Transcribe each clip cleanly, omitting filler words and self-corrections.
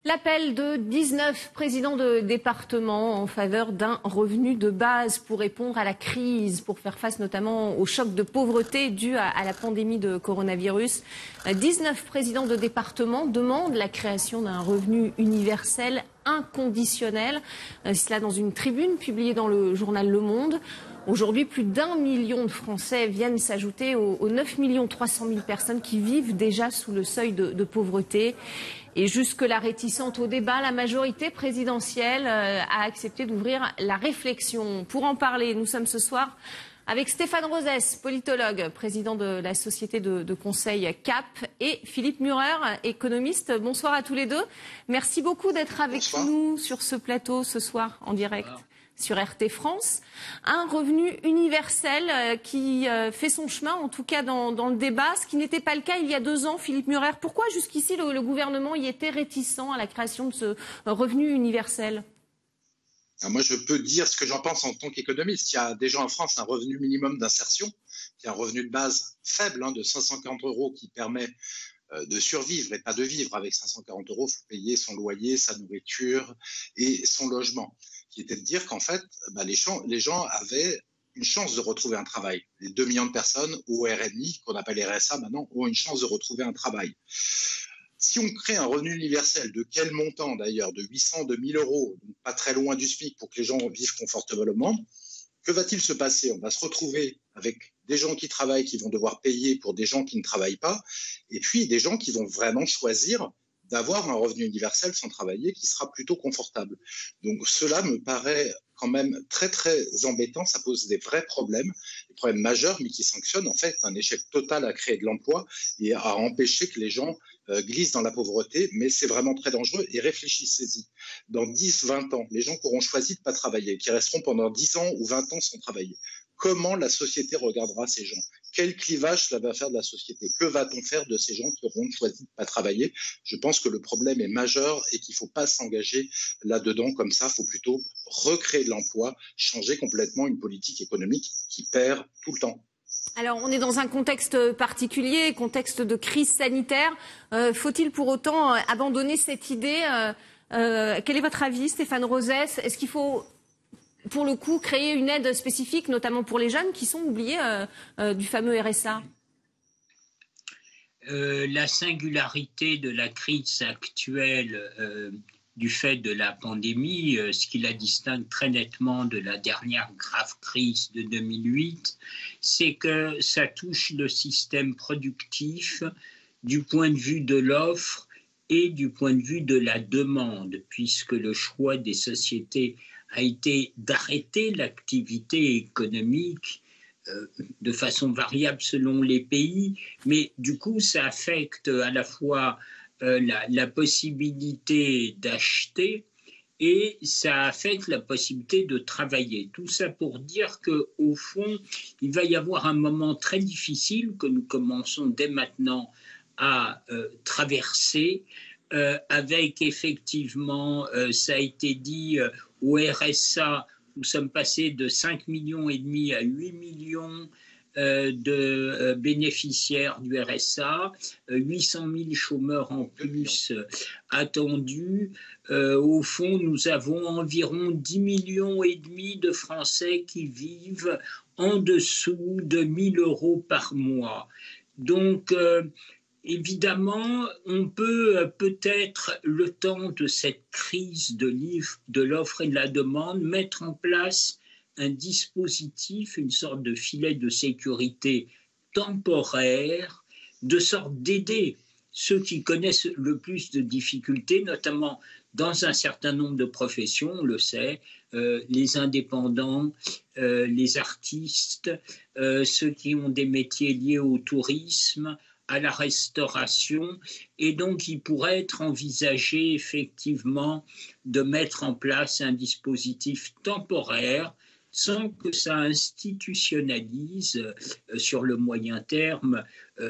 L'appel de 19 présidents de département en faveur d'un revenu de base pour répondre à la crise, pour faire face notamment au choc de pauvreté dû à la pandémie de coronavirus. 19 présidents de département demandent la création d'un revenu universel inconditionnel. Cela dans une tribune publiée dans le journal Le Monde. Aujourd'hui, plus d'1 million de Français viennent s'ajouter aux 9 300 000 personnes qui vivent déjà sous le seuil de pauvreté. Et jusque-là réticente au débat, la majorité présidentielle a accepté d'ouvrir la réflexion. Pour en parler, nous sommes ce soir avec Stéphane Rosès, politologue, président de la société de conseil CAP, et Philippe Murer, économiste. Bonsoir à tous les deux. Merci beaucoup d'être avec nous sur ce plateau ce soir en direct. Sur RT France, un revenu universel qui fait son chemin, en tout cas dans le débat, ce qui n'était pas le cas il y a 2 ans, Philippe Murer. Pourquoi jusqu'ici le gouvernement y était réticent à la création de ce revenu universel? Alors moi, je peux dire ce que j'en pense en tant qu'économiste. Il y a déjà en France un revenu minimum d'insertion, qui est un revenu de base faible de 540 € qui permet de survivre et pas de vivre. Avec 540 €, il faut payer son loyer, sa nourriture et son logement. Qui était de dire qu'en fait, les gens avaient une chance de retrouver un travail. Les 2 millions de personnes au RNI, qu'on appelle RSA maintenant, ont une chance de retrouver un travail. Si on crée un revenu universel, de quel montant d'ailleurs? De 800, de 1000 €, donc pas très loin du SMIC pour que les gens vivent confortablement. Que va-t-il se passer? On va se retrouver avec des gens qui travaillent, qui vont devoir payer pour des gens qui ne travaillent pas, et puis des gens qui vont vraiment choisir d'avoir un revenu universel sans travailler qui sera plutôt confortable. Donc cela me paraît quand même très très embêtant, ça pose des vrais problèmes, des problèmes majeurs, mais qui sanctionnent en fait un échec total à créer de l'emploi et à empêcher que les gens glissent dans la pauvreté, mais c'est vraiment très dangereux. Et réfléchissez-y, dans 10-20 ans, les gens qui auront choisi de ne pas travailler, qui resteront pendant 10 ans ou 20 ans sans travailler, comment la société regardera ces gens? Quel clivage cela va faire de la société? Que va-t-on faire de ces gens qui auront choisi de ne pas travailler? Je pense que le problème est majeur et qu'il ne faut pas s'engager là-dedans comme ça. Il faut plutôt recréer de l'emploi, changer complètement une politique économique qui perd tout le temps. Alors, on est dans un contexte particulier, contexte de crise sanitaire. Faut-il pour autant abandonner cette idée? Quel est votre avis, Stéphane Rosès? Est-ce qu'il faut, pour le coup, créer une aide spécifique, notamment pour les jeunes qui sont oubliés du fameux RSA? La singularité de la crise actuelle du fait de la pandémie, ce qui la distingue très nettement de la dernière grave crise de 2008, c'est que ça touche le système productif du point de vue de l'offre et du point de vue de la demande, puisque le choix des sociétés a été d'arrêter l'activité économique de façon variable selon les pays, mais du coup ça affecte à la fois la possibilité d'acheter et ça affecte la possibilité de travailler. Tout ça pour dire qu'au fond, il va y avoir un moment très difficile que nous commençons dès maintenant à traverser avec effectivement, ça a été dit, au RSA, nous sommes passés de 5,5 millions à 8 millions de bénéficiaires du RSA, 800 000 chômeurs en plus attendus. Au fond, nous avons environ 10,5 millions de Français qui vivent en dessous de 1 000 € par mois. Donc, évidemment, on peut peut-être, le temps de cette crise de l'offre et de la demande, mettre en place un dispositif, une sorte de filet de sécurité temporaire, de sorte d'aider ceux qui connaissent le plus de difficultés, notamment dans un certain nombre de professions, on le sait, les indépendants, les artistes, ceux qui ont des métiers liés au tourisme, à la restauration, et donc il pourrait être envisagé effectivement de mettre en place un dispositif temporaire sans que ça institutionnalise sur le moyen terme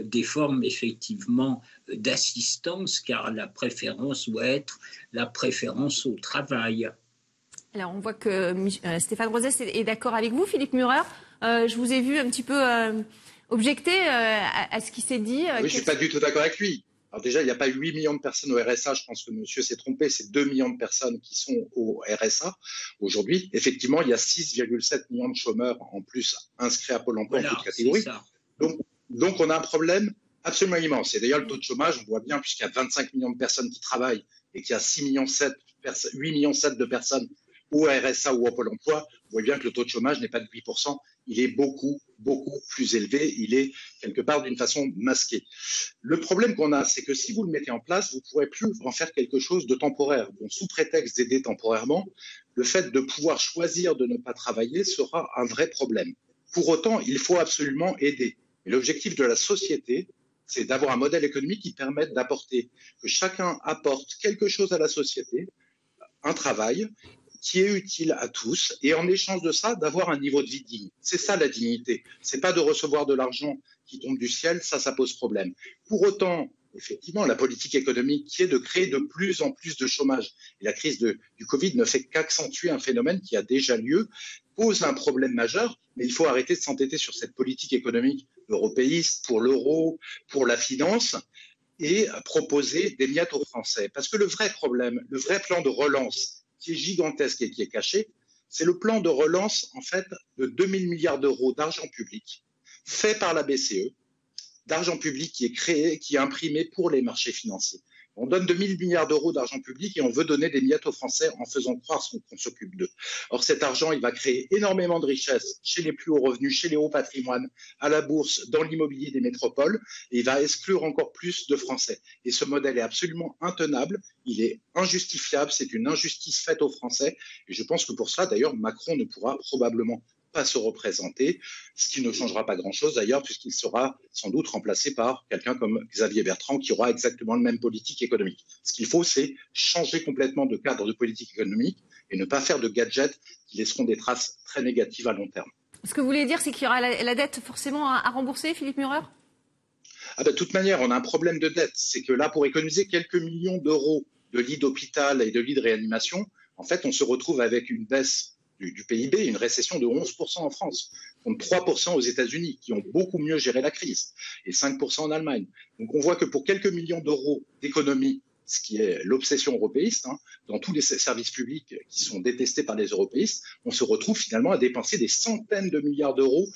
des formes effectivement d'assistance, car la préférence doit être la préférence au travail. Alors on voit que Stéphane Rosès est d'accord avec vous, Philippe Murer. Je vous ai vu un petit peu objecter à ce qui s'est dit. Oui, je ne suis pas du tout d'accord avec lui. Alors déjà, il n'y a pas 8 millions de personnes au RSA, je pense que monsieur s'est trompé, c'est 2 millions de personnes qui sont au RSA aujourd'hui. Effectivement, il y a 6,7 millions de chômeurs en plus inscrits à Pôle emploi en toute catégorie. Donc, on a un problème absolument immense. Et d'ailleurs, le taux de chômage, on voit bien, puisqu'il y a 25 millions de personnes qui travaillent et qu'il y a 8,7 millions de personnes au RSA ou au Pôle emploi, on voit bien que le taux de chômage n'est pas de 8%, il est beaucoup, beaucoup plus élevé, il est quelque part d'une façon masquée. Le problème qu'on a, c'est que si vous le mettez en place, vous ne pourrez plus en faire quelque chose de temporaire. Bon, sous prétexte d'aider temporairement, le fait de pouvoir choisir de ne pas travailler sera un vrai problème. Pour autant, il faut absolument aider. Et l'objectif de la société, c'est d'avoir un modèle économique qui permette d'apporter, que chacun apporte quelque chose à la société, un travail qui est utile à tous, et en échange de ça, d'avoir un niveau de vie digne. C'est ça la dignité. C'est pas de recevoir de l'argent qui tombe du ciel, ça pose problème. Pour autant, effectivement, la politique économique qui est de créer de plus en plus de chômage, et la crise du Covid ne fait qu'accentuer un phénomène qui a déjà lieu, pose un problème majeur, mais il faut arrêter de s'entêter sur cette politique économique européiste pour l'euro, pour la finance, et proposer des miettes aux Français. Parce que le vrai problème, le vrai plan de relance, qui est gigantesque et qui est caché, c'est le plan de relance, en fait, de 2000 milliards d'euros d'argent public, fait par la BCE, d'argent public qui est créé, qui est imprimé pour les marchés financiers. On donne 2000 milliards d'euros d'argent public et on veut donner des miettes aux Français en faisant croire qu'on s'occupe d'eux. Or, cet argent, il va créer énormément de richesses chez les plus hauts revenus, chez les hauts patrimoines, à la bourse, dans l'immobilier des métropoles, et il va exclure encore plus de Français. Et ce modèle est absolument intenable, il est injustifiable, c'est une injustice faite aux Français. Et je pense que pour cela, d'ailleurs, Macron ne pourra probablement pas se représenter, ce qui ne changera pas grand-chose d'ailleurs, puisqu'il sera sans doute remplacé par quelqu'un comme Xavier Bertrand qui aura exactement la même politique économique. Ce qu'il faut, c'est changer complètement de cadre de politique économique et ne pas faire de gadgets qui laisseront des traces très négatives à long terme. Ce que vous voulez dire, c'est qu'il y aura la dette forcément à rembourser, Philippe Murer ? De toute manière, on a un problème de dette. C'est que là, pour économiser quelques millions d'euros de lits d'hôpital et de lits de réanimation, en fait, on se retrouve avec une baisse du PIB, une récession de 11% en France, contre 3% aux États-Unis, qui ont beaucoup mieux géré la crise, et 5% en Allemagne. Donc on voit que pour quelques millions d'euros d'économie, ce qui est l'obsession européiste, dans tous les services publics qui sont détestés par les européistes, on se retrouve finalement à dépenser des centaines de milliards d'euros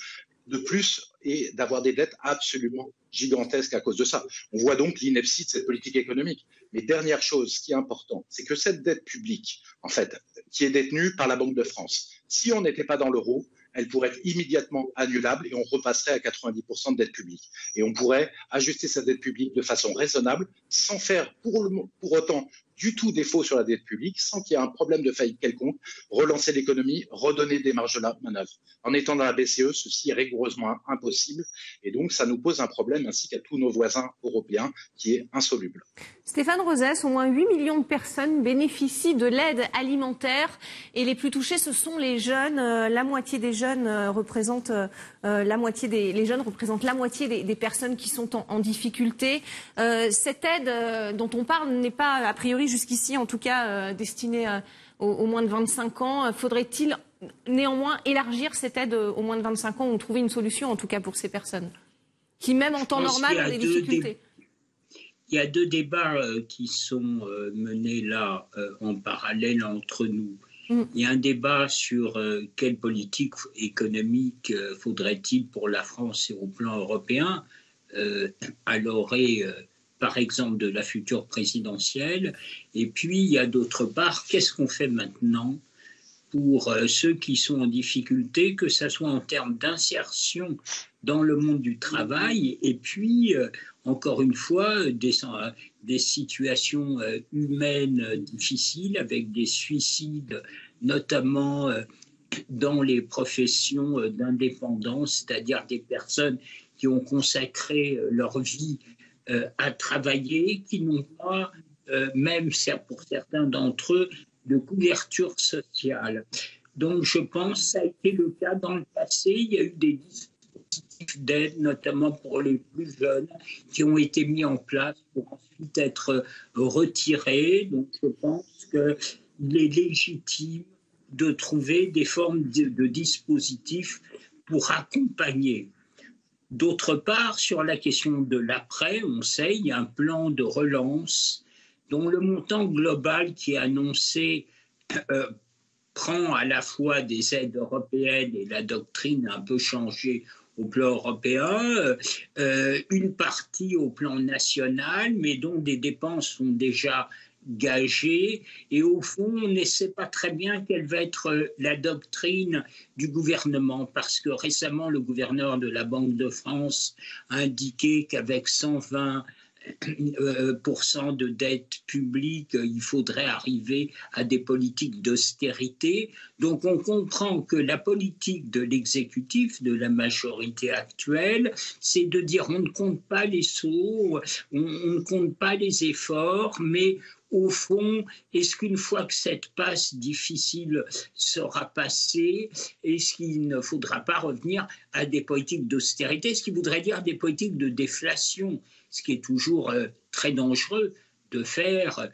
de plus et d'avoir des dettes absolument gigantesques à cause de ça. On voit donc l'ineptie de cette politique économique. Mais dernière chose, ce qui est important, c'est que cette dette publique, en fait, qui est détenue par la Banque de France, si on n'était pas dans l'euro, elle pourrait être immédiatement annulable et on repasserait à 90% de dette publique. Et on pourrait ajuster sa dette publique de façon raisonnable, sans faire pour autant du tout défaut sur la dette publique, sans qu'il y ait un problème de faillite quelconque, relancer l'économie, redonner des marges de manœuvre. En étant dans la BCE, ceci est rigoureusement impossible et donc ça nous pose un problème ainsi qu'à tous nos voisins européens qui est insoluble. Stéphane Rosès, au moins 8 millions de personnes bénéficient de l'aide alimentaire et les plus touchés, ce sont les jeunes. La moitié des jeunes représentent la moitié des personnes qui sont en difficulté. Cette aide dont on parle n'est pas a priori jusqu'ici, en tout cas, destinée aux moins de 25 ans. Faudrait-il néanmoins élargir cette aide aux moins de 25 ans ou trouver une solution, en tout cas, pour ces personnes qui, même en temps normal, ont des difficultés? Il y a deux débats qui sont menés là en parallèle entre nous. Il y a un débat sur quelle politique économique faudrait-il pour la France et au plan européen à l'orée, par exemple, de la future présidentielle. Et puis, il y a d'autre part, qu'est-ce qu'on fait maintenant pour ceux qui sont en difficulté, que ce soit en termes d'insertion dans le monde du travail, et puis, encore une fois, des situations humaines difficiles, avec des suicides, notamment dans les professions d'indépendance, c'est-à-dire des personnes qui ont consacré leur vie à travailler, qui n'ont pas, même pour certains d'entre eux, de couverture sociale. Donc je pense que ça a été le cas dans le passé. Il y a eu des dispositifs d'aide, notamment pour les plus jeunes, qui ont été mis en place pour ensuite être retirés. Donc je pense qu'il est légitime de trouver des formes de dispositifs pour accompagner D'autre part, sur la question de l'après, on sait, il y a un plan de relance dont le montant global qui est annoncé prend à la fois des aides européennes et la doctrine a un peu changé au plan européen, une partie au plan national, mais dont des dépenses sont déjà gagées. Et au fond, on ne sait pas très bien quelle va être la doctrine du gouvernement, parce que récemment, le gouverneur de la Banque de France a indiqué qu'avec 120% de dette publique, il faudrait arriver à des politiques d'austérité. Donc on comprend que la politique de l'exécutif, de la majorité actuelle, c'est de dire on ne compte pas les sous, on ne compte pas les efforts, mais au fond, est-ce qu'une fois que cette passe difficile sera passée, est-ce qu'il ne faudra pas revenir à des politiques d'austérité, ce qui voudrait dire des politiques de déflation, ce qui est toujours très dangereux de faire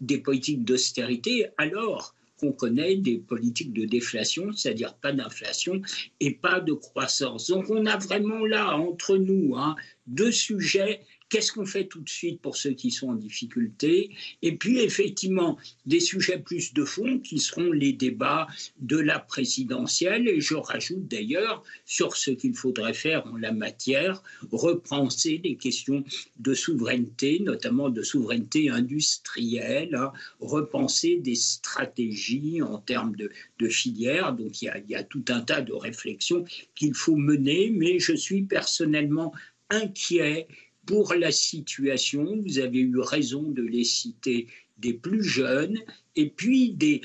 des politiques d'austérité alors qu'on connaît des politiques de déflation, c'est-à-dire pas d'inflation et pas de croissance. Donc on a vraiment là, entre nous, deux sujets. Qu'est-ce qu'on fait tout de suite pour ceux qui sont en difficulté? Et puis, effectivement, des sujets plus de fond qui seront les débats de la présidentielle. Et je rajoute d'ailleurs, sur ce qu'il faudrait faire en la matière, repenser les questions de souveraineté, notamment de souveraineté industrielle, repenser des stratégies en termes de filières. Donc, il y a tout un tas de réflexions qu'il faut mener. Mais je suis personnellement inquiet pour la situation. Vous avez eu raison de les citer, des plus jeunes et puis des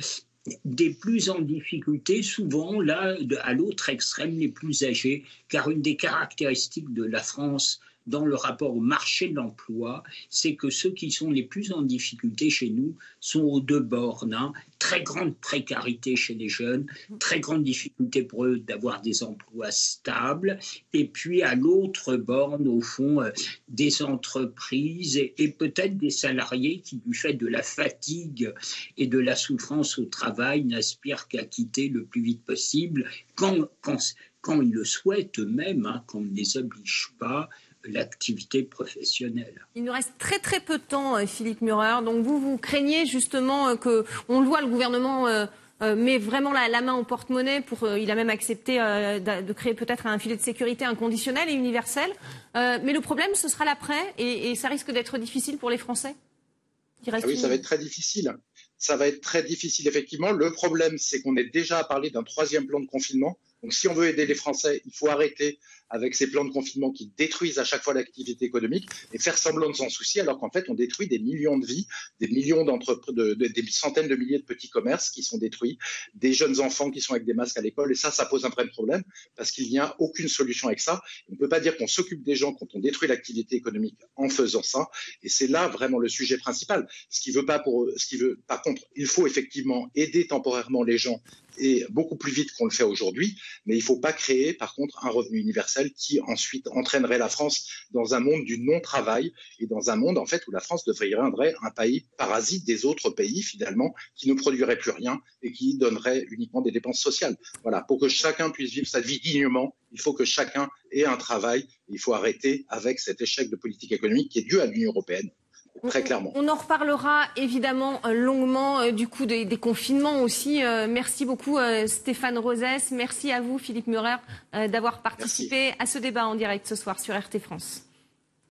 plus en difficulté, souvent là, à l'autre extrême, les plus âgés, car une des caractéristiques de la France dans le rapport au marché de l'emploi, c'est que ceux qui sont les plus en difficulté chez nous sont aux deux bornes. Très grande précarité chez les jeunes, très grande difficulté pour eux d'avoir des emplois stables, et puis à l'autre borne, au fond, des entreprises et peut-être des salariés qui, du fait de la fatigue et de la souffrance au travail, n'aspirent qu'à quitter le plus vite possible, quand ils le souhaitent eux-mêmes, qu'on ne les oblige pas, l'activité professionnelle. Il nous reste très très peu de temps, Philippe Murer. Donc vous craignez justement que, on le voit, le gouvernement met vraiment la main au porte-monnaie il a même accepté de créer peut-être un filet de sécurité inconditionnel et universel. Mais le problème, ce sera l'après et ça risque d'être difficile pour les Français. Oui, ça va être très difficile. Ça va être très difficile, effectivement. Le problème, c'est qu'on est déjà parlé d'un troisième plan de confinement. Donc, si on veut aider les Français, il faut arrêter avec ces plans de confinement qui détruisent à chaque fois l'activité économique et faire semblant de s'en soucier, alors qu'en fait, on détruit des millions de vies, des millions des centaines de milliers de petits commerces qui sont détruits, des jeunes enfants qui sont avec des masques à l'école. Et ça pose un vrai problème parce qu'il n'y a aucune solution avec ça. On ne peut pas dire qu'on s'occupe des gens quand on détruit l'activité économique en faisant ça. Et c'est là vraiment le sujet principal. Par contre, il faut effectivement aider temporairement les gens et beaucoup plus vite qu'on le fait aujourd'hui, mais il ne faut pas créer, par contre, un revenu universel qui ensuite entraînerait la France dans un monde du non-travail et dans un monde, en fait, où la France deviendrait un pays parasite des autres pays, finalement, qui ne produirait plus rien et qui donnerait uniquement des dépenses sociales. Voilà, pour que chacun puisse vivre sa vie dignement, il faut que chacun ait un travail. Il faut arrêter avec cet échec de politique économique qui est dû à l'Union européenne. Très clairement. On en reparlera évidemment longuement du coup des confinements aussi. Merci beaucoup Stéphane Rosès. Merci à vous Philippe Murer d'avoir participé à ce débat en direct ce soir sur RT France.